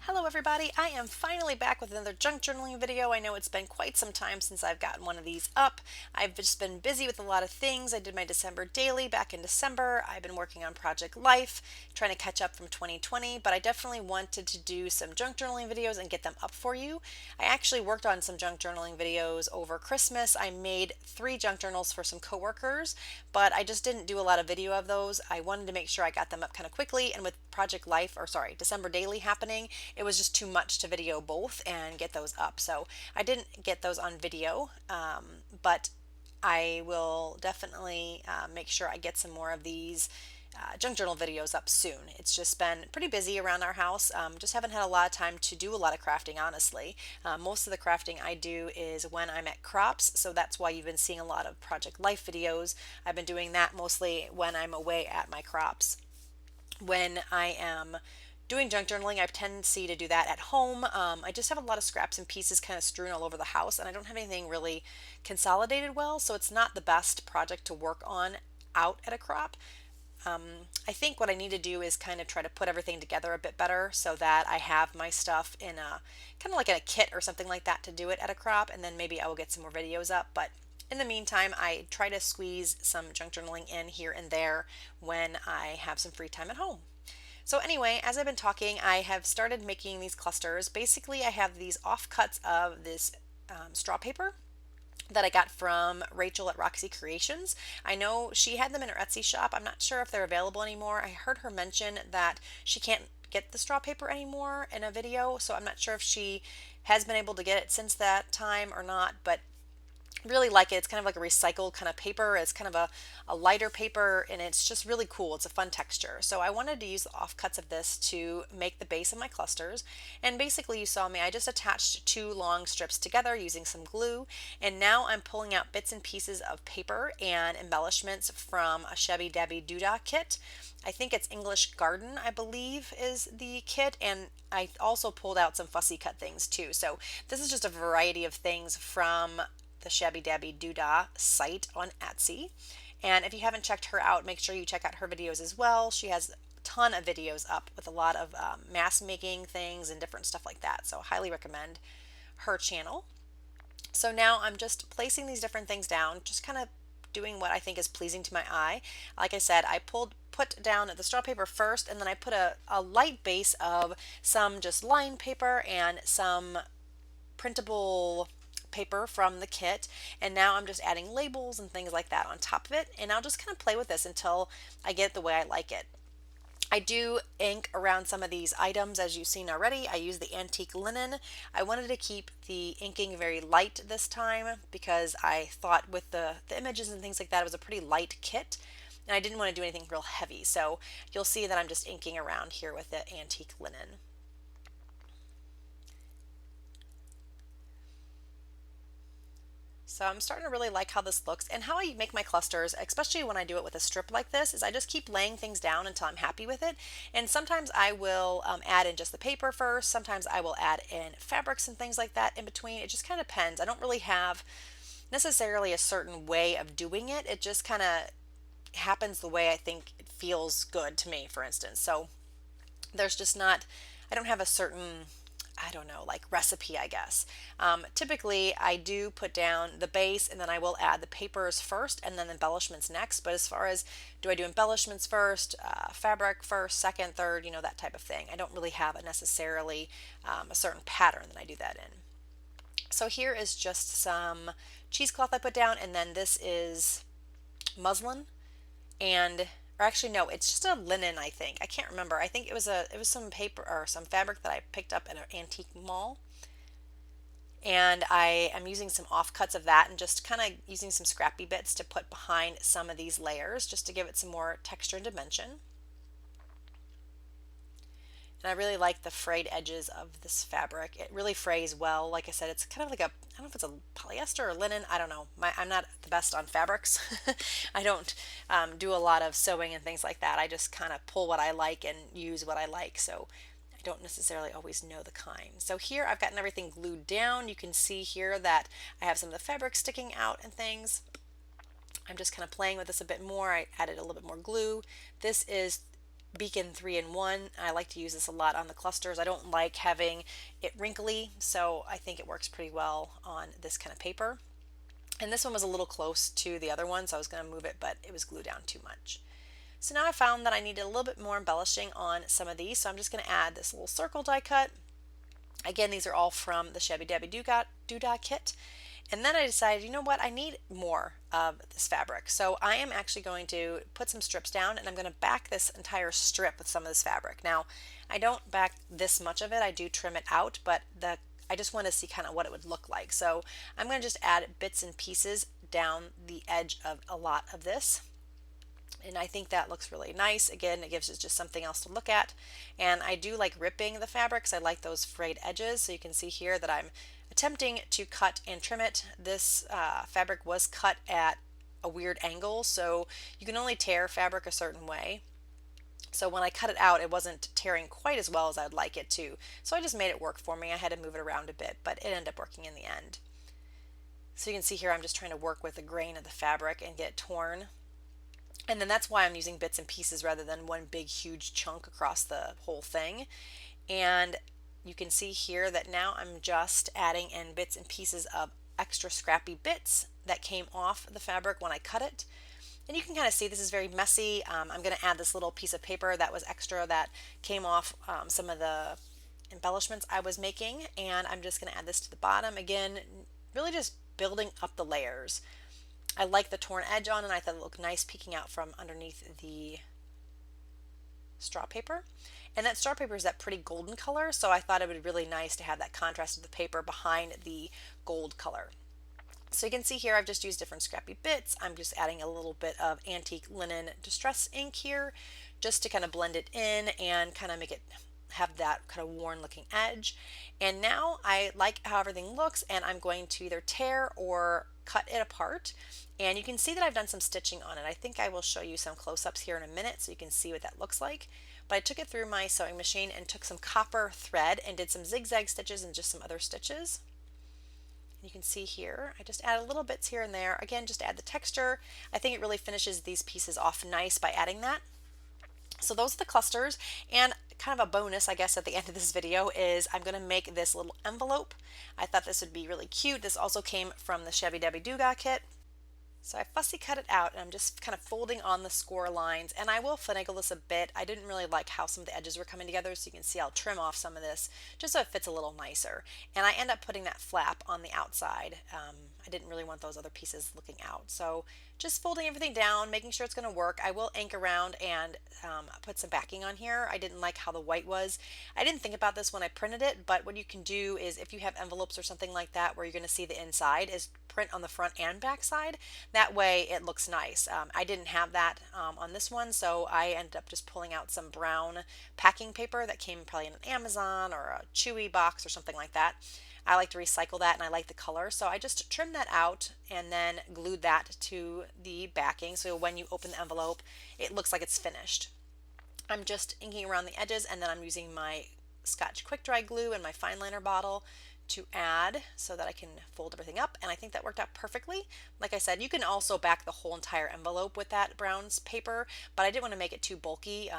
Hello everybody, I am finally back with another junk journaling video. I know it's been quite some time since I've gotten one of these up. I've just been busy with a lot of things. I did my December daily back in December. I've been working on Project Life, trying to catch up from 2020, but I definitely wanted to do some junk journaling videos and get them up for you. I actually worked on some junk journaling videos over Christmas. I made 3 junk journals for some coworkers, but I just didn't do a lot of video of those. I wanted to make sure I got them up kind of quickly, and with Project Life, or sorry, December daily happening, it was just too much to video both and get those up. So I didn't get those on video, but I will definitely make sure I get some more of these junk journal videos up soon. It's just been pretty busy around our house. Just haven't had a lot of time to do a lot of crafting, honestly. Most of the crafting I do is when I'm at crops, so that's why you've been seeing a lot of Project Life videos. I've been doing that mostly when I'm away at my crops. When I am doing junk journaling, I have a tendency to do that at home. I just have a lot of scraps and pieces kind of strewn all over the house, and I don't have anything really consolidated well, so it's not the best project to work on out at a crop. I think what I need to do is kind of try to put everything together a bit better so that I have my stuff in a kind of like in a kit or something like that to do it at a crop, and then maybe I will get some more videos up. But in the meantime, I try to squeeze some junk journaling in here and there when I have some free time at home. So anyway, as I've been talking, I have started making these clusters. Basically, I have these offcuts of this straw paper that I got from Rachel at Roxy Creations. I know she had them in her Etsy shop. I'm not sure if they're available anymore. I heard her mention that she can't get the straw paper anymore in a video, so I'm not sure if she has been able to get it since that time or not, but really like it. It's kind of like a recycled kind of paper. It's kind of a lighter paper, and it's just really cool. It's a fun texture. So I wanted to use the offcuts of this to make the base of my clusters. And basically you saw me, I just attached 2 long strips together using some glue. And now I'm pulling out bits and pieces of paper and embellishments from a Shabby Dabby Doodah kit. I think it's English Garden, I believe, is the kit. And I also pulled out some fussy cut things too. So this is just a variety of things from the Shabby Dabby Doodah site on Etsy. And if you haven't checked her out, make sure you check out her videos as well. She has a ton of videos up with a lot of mask making things and different stuff like that. So highly recommend her channel. So now I'm just placing these different things down, just kind of doing what I think is pleasing to my eye. Like I said, I put down the straw paper first, and then I put a light base of some just line paper and some printable paper from the kit, and now I'm just adding labels and things like that on top of it, and I'll just kind of play with this until I get it the way I like it. I do ink around some of these items, as you've seen already. I use the antique linen. I wanted to keep the inking very light this time because I thought with the images and things like that, it was a pretty light kit, and I didn't want to do anything real heavy. So you'll see that I'm just inking around here with the antique linen. So I'm starting to really like how this looks, and how I make my clusters, especially when I do it with a strip like this, is I just keep laying things down until I'm happy with it. And sometimes I will add in just the paper first. Sometimes I will add in fabrics and things like that in between. It just kind of depends. I don't really have necessarily a certain way of doing it. It just kind of happens the way I think it feels good to me, for instance. So there's just not, I don't have a certain, I don't know, like recipe, I guess. Typically, I do put down the base, and then I will add the papers first and then embellishments next. But as far as do I do embellishments first, fabric first, second, third, that type of thing, I don't really have a necessarily a certain pattern that I do that in. So here is just some cheesecloth I put down, and then this is muslin, and or actually no, it's just a linen, I think. I can't remember. I think it was some paper or some fabric that I picked up at an antique mall. And I am using some offcuts of that and just kind of using some scrappy bits to put behind some of these layers just to give it some more texture and dimension. And I really like the frayed edges of this fabric. It really frays well. Like I said, it's kind of like I don't know if it's a polyester or linen. I don't know. I'm not the best on fabrics. I don't do a lot of sewing and things like that. I just kind of pull what I like and use what I like. So I don't necessarily always know the kind. So here I've gotten everything glued down. You can see here that I have some of the fabric sticking out and things. I'm just kind of playing with this a bit more. I added a little bit more glue. This is Beacon 3-in-1. I like to use this a lot on the clusters. I don't like having it wrinkly, so I think it works pretty well on this kind of paper. And this one was a little close to the other one, so I was going to move it, but it was glued down too much. So now I found that I needed a little bit more embellishing on some of these, so I'm just going to add this little circle die cut. Again, these are all from the Shabby Dabby Doodah kit. And then I decided, you know what, I need more of this fabric. So I am actually going to put some strips down, and I'm going to back this entire strip with some of this fabric. Now, I don't back this much of it, I do trim it out, but I just want to see kind of what it would look like. So I'm going to just add bits and pieces down the edge of a lot of this. And I think that looks really nice. Again, it gives us just something else to look at. And I do like ripping the fabrics. I like those frayed edges. So you can see here that I'm attempting to cut and trim it. This fabric was cut at a weird angle, so you can only tear fabric a certain way. So when I cut it out, it wasn't tearing quite as well as I'd like it to. So I just made it work for me. I had to move it around a bit, but it ended up working in the end. So you can see here I'm just trying to work with the grain of the fabric and get it torn. And then that's why I'm using bits and pieces rather than one big huge chunk across the whole thing. And you can see here that now I'm just adding in bits and pieces of extra scrappy bits that came off the fabric when I cut it. And you can kind of see this is very messy. I'm going to add this little piece of paper that was extra that came off some of the embellishments I was making, and I'm just going to add this to the bottom. Again, really just building up the layers. I like the torn edge on, and I thought it looked nice peeking out from underneath the straw paper. And that straw paper is that pretty golden color, so I thought it would be really nice to have that contrast of the paper behind the gold color. So you can see here I've just used different scrappy bits. I'm just adding a little bit of antique linen distress ink here just to kind of blend it in and kind of make it have that kind of worn looking edge. And now I like how everything looks, and I'm going to either tear or cut it apart. And you can see that I've done some stitching on it. I think I will show you some close-ups here in a minute so you can see what that looks like. But I took it through my sewing machine and took some copper thread and did some zigzag stitches and just some other stitches. You can see here, I just add little bits here and there. Again, just add the texture. I think it really finishes these pieces off nice by adding that. So those are the clusters, and kind of a bonus, I guess, at the end of this video is I'm going to make this little envelope. I thought this would be really cute. This also came from the Shabby Dabby Doodah kit. So I fussy cut it out, and I'm just kind of folding on the score lines, and I will finagle this a bit. I didn't really like how some of the edges were coming together, so you can see I'll trim off some of this just so it fits a little nicer. And I end up putting that flap on the outside. I didn't really want those other pieces looking out. So just folding everything down, making sure it's going to work. I will ink around and put some backing on here. I didn't like how the white was. I didn't think about this when I printed it, but what you can do is if you have envelopes or something like that where you're going to see the inside is print on the front and back side. That way it looks nice. I didn't have that on this one, so I ended up just pulling out some brown packing paper that came probably in an Amazon or a Chewy box or something like that. I like to recycle that, and I like the color, so I just trimmed that out and then glued that to the backing so when you open the envelope it looks like it's finished. I'm just inking around the edges, and then I'm using my Scotch quick dry glue and my fine liner bottle to add so that I can fold everything up, and I think that worked out perfectly. Like I said, you can also back the whole entire envelope with that brown paper, but I didn't want to make it too bulky.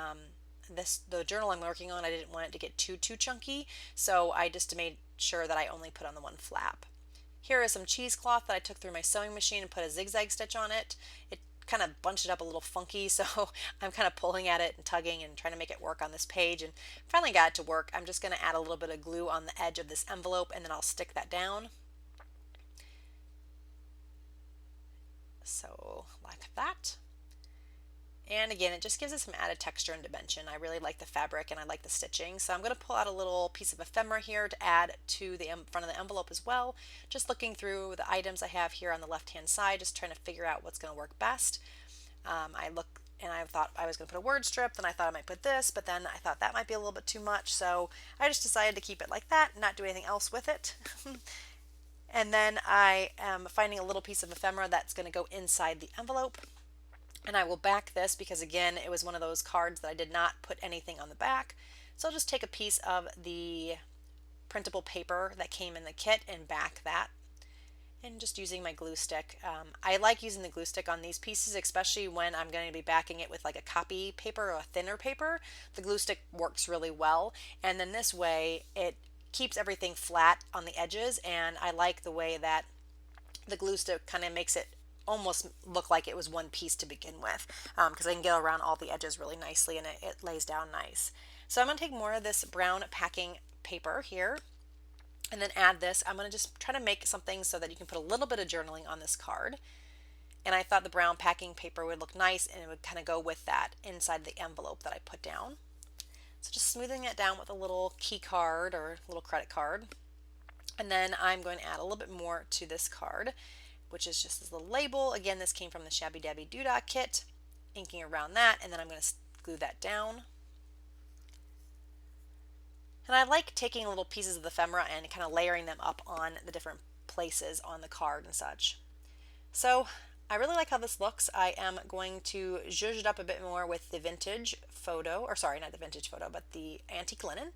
The journal I'm working on, I didn't want it to get too chunky, so I just made sure that I only put on the one flap. Here is some cheesecloth that I took through my sewing machine and put a zigzag stitch on it. It kind of bunched it up a little funky, so I'm kind of pulling at it and tugging and trying to make it work on this page, and finally got it to work. I'm just going to add a little bit of glue on the edge of this envelope, and then I'll stick that down. So like that. And again, it just gives it some added texture and dimension. I really like the fabric and I like the stitching. So I'm going to pull out a little piece of ephemera here to add to the front of the envelope as well. Just looking through the items I have here on the left hand side, just trying to figure out what's going to work best. I look and I thought I was going to put a word strip, then I thought I might put this, but then I thought that might be a little bit too much. So I just decided to keep it like that, not do anything else with it. And then I am finding a little piece of ephemera that's going to go inside the envelope. And I will back this because again it was one of those cards that I did not put anything on the back. So I'll just take a piece of the printable paper that came in the kit and back that. and just using my glue stick. I like using the glue stick on these pieces, especially when I'm going to be backing it with like a copy paper or a thinner paper. The glue stick works really well, and then this way it keeps everything flat on the edges, and I like the way that the glue stick kind of makes it almost look like it was one piece to begin with, because I can get around all the edges really nicely and it lays down nice. So I'm going to take more of this brown packing paper here and then add this. I'm going to just try to make something so that you can put a little bit of journaling on this card. And I thought the brown packing paper would look nice and it would kind of go with that inside the envelope that I put down. So just smoothing it down with a little key card or a little credit card. And then I'm going to add a little bit more to this card, which is just this little label. Again, this came from the Shabby Dabby Doodah kit. Inking around that, and then I'm going to glue that down. And I like taking little pieces of the ephemera and kind of layering them up on the different places on the card and such. So I really like how this looks. I am going to zhuzh it up a bit more with the vintage photo, or sorry, not the vintage photo, but the antique linen.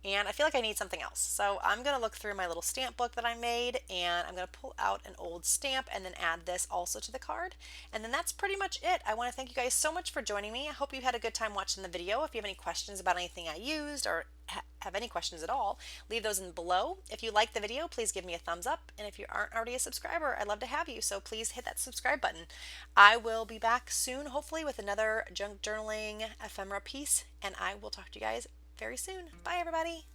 And I feel like I need something else. So I'm going to look through my little stamp book that I made, and I'm going to pull out an old stamp and then add this also to the card. And then that's pretty much it. I want to thank you guys so much for joining me. I hope you had a good time watching the video. If you have any questions about anything I used or have any questions at all, leave those in below. If you like the video, please give me a thumbs up. And if you aren't already a subscriber, I'd love to have you. So please hit that subscribe button. I will be back soon, hopefully with another junk journaling ephemera piece. And I will talk to you guys very soon. Bye, everybody.